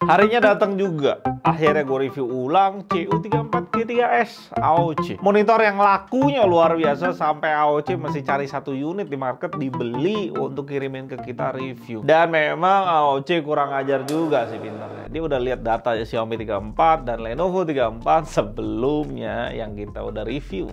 Harinya datang juga. Akhirnya gue review ulang CU34G3S AOC. Monitor yang lakunya luar biasa sampai AOC masih cari 1 unit di market dibeli untuk kirimin ke kita review. Dan memang AOC kurang ajar juga sih pintarnya. Dia udah lihat data Xiaomi 34 dan Lenovo 34 sebelumnya yang kita udah review.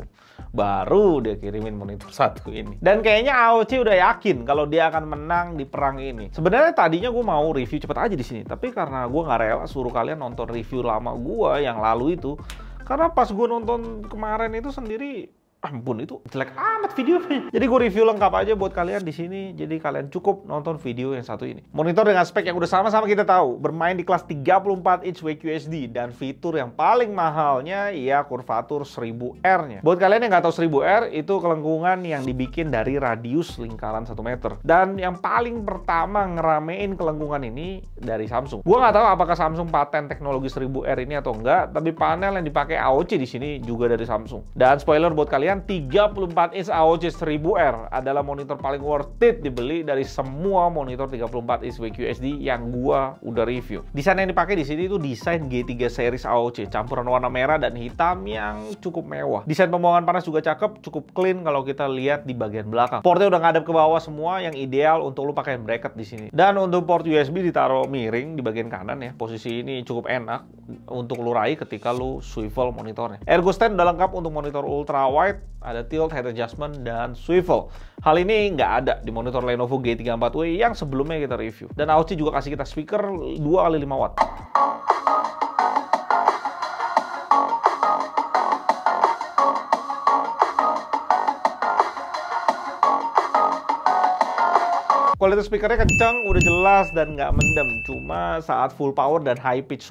Baru dia kirimin monitor satu ini. Dan kayaknya AOC udah yakin kalau dia akan menang di perang ini. Sebenarnya tadinya gue mau review cepet aja di sini, tapi karena gue nggak rela suruh kalian nonton review lama gue yang lalu itu, karena pas gue nonton kemarin itu sendiri, ampun itu jelek amat videonya. Jadi gue review lengkap aja buat kalian di sini. Jadi kalian cukup nonton video yang satu ini. Monitor dengan spek yang udah sama-sama kita tahu, bermain di kelas 34 inch WQHD dan fitur yang paling mahalnya ya kurvatur 1000R-nya. Buat kalian yang nggak tahu 1000R itu kelengkungan yang dibikin dari radius lingkaran 1 meter. Dan yang paling pertama ngeramein kelengkungan ini dari Samsung. Gue nggak tahu apakah Samsung paten teknologi 1000R ini atau enggak, tapi panel yang dipakai AOC di sini juga dari Samsung. Dan spoiler buat kalian, 34 inch AOC 1000R adalah monitor paling worth it dibeli dari semua monitor 34 inch WQHD yang gua udah review. Desain yang dipakai di sini itu desain G3 series AOC, campuran warna merah dan hitam yang cukup mewah. Desain pembuangan panas juga cakep, cukup clean kalau kita lihat di bagian belakang. Portnya udah ngadep ke bawah semua, yang ideal untuk lu pakai bracket di sini. Dan untuk port USB ditaruh miring di bagian kanan ya. Posisi ini cukup enak untuk lu raih ketika lu swivel monitornya. Ergo stand udah lengkap untuk monitor ultra wide, ada tilt, head adjustment, dan swivel. Hal ini nggak ada di monitor Lenovo G34W yang sebelumnya kita review. Dan AOC juga kasih kita speaker 2x5 watt. Kualitas speakernya kencang, udah jelas dan nggak mendem. Cuma saat full power dan high pitch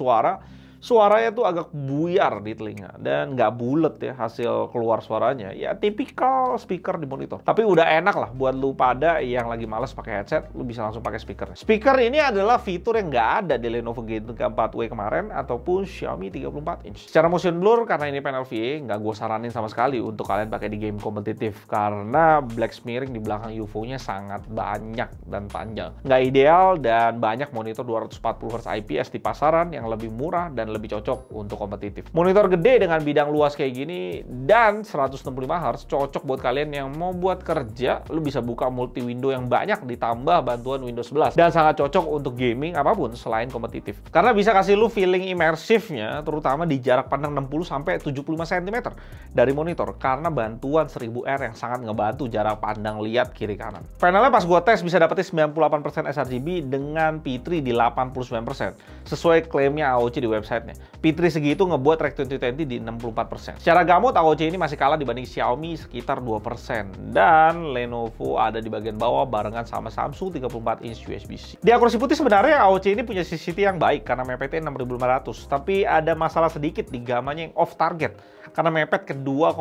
suaranya tuh agak buyar di telinga dan nggak bulet ya hasil keluar suaranya. Ya tipikal speaker di monitor. Tapi udah enak lah buat lu pada yang lagi males pakai headset, lu bisa langsung pakai speaker. Speaker ini adalah fitur yang nggak ada di Lenovo G34W kemarin ataupun Xiaomi 34 inch. Secara motion blur, karena ini panel VA, nggak gue saranin sama sekali untuk kalian pakai di game kompetitif karena black smearing di belakang UFO-nya sangat banyak dan panjang. Nggak ideal dan banyak monitor 240Hz IPS di pasaran yang lebih murah dan lebih cocok untuk kompetitif. Monitor gede dengan bidang luas kayak gini dan 165Hz cocok buat kalian yang mau buat kerja. Lu bisa buka multi window yang banyak ditambah bantuan Windows 11 dan sangat cocok untuk gaming apapun selain kompetitif. Karena bisa kasih lu feeling imersifnya terutama di jarak pandang 60-75 cm dari monitor karena bantuan 1000R yang sangat ngebantu jarak pandang lihat kiri kanan. Panelnya pas gua tes bisa dapetin 98% sRGB dengan P3 di 89% sesuai klaimnya AOC di website. P3 segitu ngebuat Rec 2020 di 64%. Secara gamut AOC ini masih kalah dibanding Xiaomi sekitar 2%. Dan Lenovo ada di bagian bawah barengan sama Samsung 34 inch USB-C. Di akurasi putih sebenarnya AOC ini punya CCTV yang baik karena mepetnya 6500. Tapi ada masalah sedikit di gamanya yang off target. Karena mepet ke 2,0.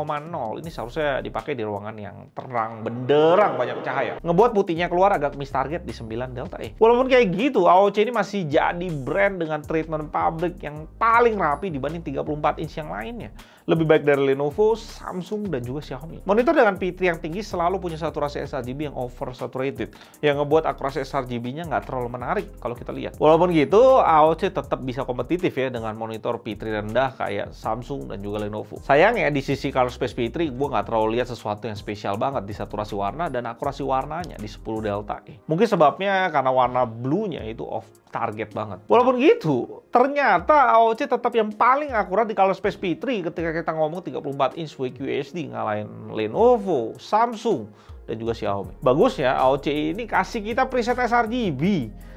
Ini seharusnya dipakai di ruangan yang terang benderang banyak cahaya. Ngebuat putihnya keluar agak miss target di 9 delta E. Walaupun kayak gitu, AOC ini masih jadi brand dengan treatment public yang paling rapi dibanding 34 inch yang lainnya. Lebih baik dari Lenovo, Samsung, dan juga Xiaomi. Monitor dengan P3 yang tinggi selalu punya saturasi sRGB yang oversaturated, yang ngebuat akurasi sRGB-nya nggak terlalu menarik kalau kita lihat. Walaupun gitu, AOC tetap bisa kompetitif ya dengan monitor P3 rendah kayak Samsung dan juga Lenovo. Sayangnya di sisi color space P3, gue nggak terlalu lihat sesuatu yang spesial banget di saturasi warna dan akurasi warnanya di 10 delta E. Mungkin sebabnya karena warna blue-nya itu off target banget. Walaupun gitu, ternyata AOC tetap yang paling akurat di color space P3 ketika kita ngomong 34 inch WQHD ngalahin Lenovo, Samsung, dan juga Xiaomi. Bagusnya AOC ini kasih kita preset sRGB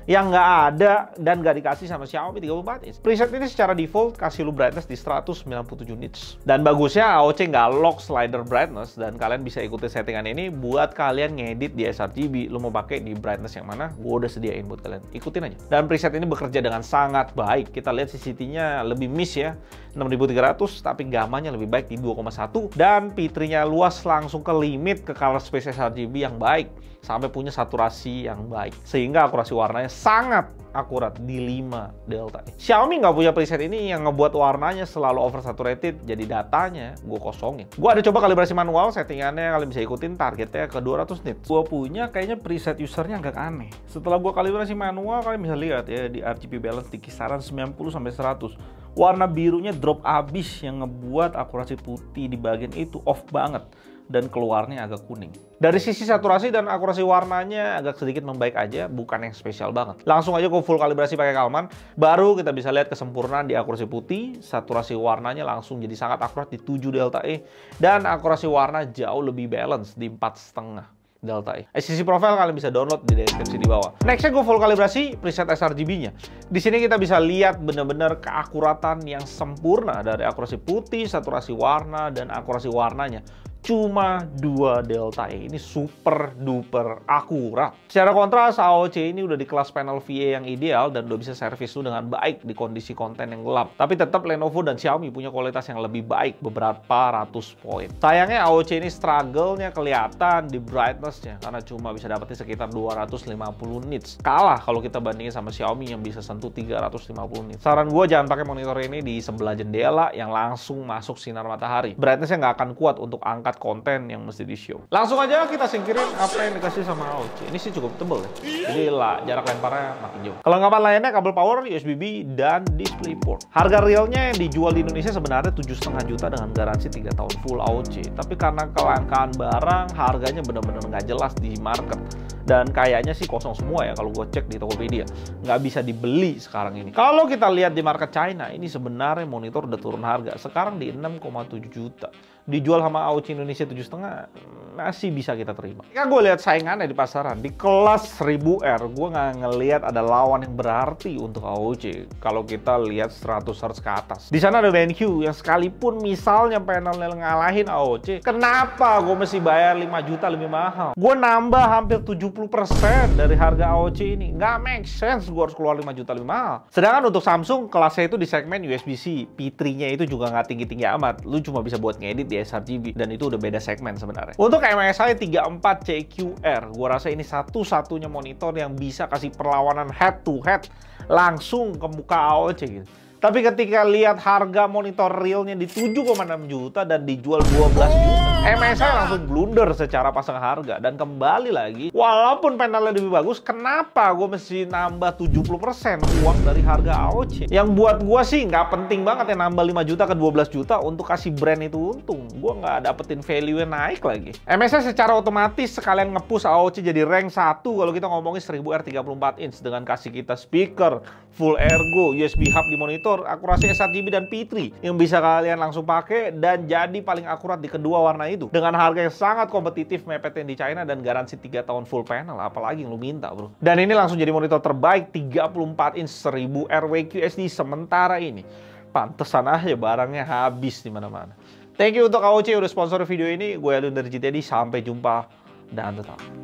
yang nggak ada dan nggak dikasih sama Xiaomi 34 inch. Preset ini secara default kasih lu brightness di 197 nits. Dan bagusnya AOC nggak lock slider brightness dan kalian bisa ikuti settingan ini buat kalian ngedit di sRGB. Lu mau pakai di brightness yang mana? Gua udah sediain buat kalian. Ikutin aja. Dan preset ini bekerja dengan sangat baik. Kita lihat CCTV-nya lebih miss ya, 6300, tapi gamanya lebih baik di 2,1 dan P3-nya luas langsung ke limit ke color space sRGB yang baik. sampai punya saturasi yang baik. Sehingga akurasi warnanya sangat akurat di 5 delta E. Xiaomi nggak punya preset ini yang ngebuat warnanya selalu oversaturated, jadi datanya gue kosongin. Gue ada coba kalibrasi manual, settingannya kalian bisa ikutin, targetnya ke 200 nits. Gue punya kayaknya preset usernya agak aneh. Setelah gue kalibrasi manual, kalian bisa lihat ya di RGB balance di kisaran 90-100. Warna birunya drop abis yang ngebuat akurasi putih di bagian itu off banget. Dan keluarnya agak kuning. Dari sisi saturasi dan akurasi warnanya agak sedikit membaik aja, bukan yang spesial banget. Langsung aja ke full kalibrasi pakai Kalman, baru kita bisa lihat kesempurnaan di akurasi putih, saturasi warnanya langsung jadi sangat akurat di 7 delta E, dan akurasi warna jauh lebih balance di 4,5 delta E. Sisi profile kalian bisa download di deskripsi di bawah. Nextnya gue full kalibrasi preset sRGB-nya. Di sini kita bisa lihat benar-benar keakuratan yang sempurna dari akurasi putih, saturasi warna, dan akurasi warnanya. Cuma 2 delta E, ini super duper akurat. Secara kontras, AOC ini udah di kelas panel VA yang ideal dan udah bisa servis lu dengan baik di kondisi konten yang gelap. Tapi tetap Lenovo dan Xiaomi punya kualitas yang lebih baik beberapa ratus poin. Sayangnya AOC ini struggle-nya kelihatan di brightness-nya karena cuma bisa dapetin sekitar 250 nits. Kalah kalau kita bandingin sama Xiaomi yang bisa sentuh 350 nits. Saran gue jangan pakai monitor ini di sebelah jendela yang langsung masuk sinar matahari. Brightness-nya nggak akan kuat untuk angkat konten yang mesti di show. Langsung aja kita singkirin apa yang dikasih sama AOC. Ini sih cukup tebel ya. Jadi lah jarak lemparnya makin jauh. Kelengkapan lainnya kabel power, USB-B, dan DisplayPort. Harga realnya yang dijual di Indonesia sebenarnya 7,5 juta dengan garansi 3 tahun full AOC. Tapi karena kelangkaan barang, harganya benar-benar nggak jelas di market. Dan kayaknya sih kosong semua ya kalau gue cek di Tokopedia. Nggak bisa dibeli sekarang ini. Kalau kita lihat di market China, ini sebenarnya monitor udah turun harga. Sekarang di 6,7 juta. Dijual sama AOC Indonesia 7,5, masih bisa kita terima. Ya gue lihat saingannya di pasaran. Di kelas 1000R, gue nggak ngelihat ada lawan yang berarti untuk AOC. Kalau kita lihat 100 Hz ke atas. Di sana ada BenQ yang sekalipun misalnya panelnya ngalahin AOC, kenapa gue mesti bayar 5 juta lebih mahal? Gue nambah hampir 70% dari harga AOC ini. Nggak make sense gue harus keluar 5 juta lebih mahal. Sedangkan untuk Samsung, kelasnya itu di segmen USB-C. P3-nya itu juga nggak tinggi-tinggi amat. Lu cuma bisa buat ngedit di sRGB, dan itu udah beda segmen sebenarnya. Untuk MSI 34CQR, gua rasa ini satu-satunya monitor yang bisa kasih perlawanan head to head langsung ke muka AOC gitu. Tapi ketika lihat harga monitor realnya di 7,6 juta dan dijual 12 juta, MSI langsung blunder secara pasang harga. Dan kembali lagi, walaupun panelnya lebih bagus, kenapa gue mesti nambah 70% uang dari harga AOC? Yang buat gue sih nggak penting banget ya nambah 5 juta ke 12 juta untuk kasih brand itu untung. Gue nggak dapetin value-nya naik lagi. MSI secara otomatis sekalian nge-push AOC jadi rank 1 kalau kita ngomongin 1000R 34 inch dengan kasih kita speaker, full ergo, USB hub di monitor, akurasi sRGB dan P3 yang bisa kalian langsung pakai dan jadi paling akurat di kedua warna itu dengan harga yang sangat kompetitif mepetin di China dan garansi 3 tahun full panel, apalagi yang lu minta bro. Dan ini langsung jadi monitor terbaik 34 inch 1000R WQSD sementara ini. Pantesan aja barangnya habis di mana-mana. Thank you untuk AOC udah sponsor video ini. Gue Alun dari GTD, sampai jumpa dan tetap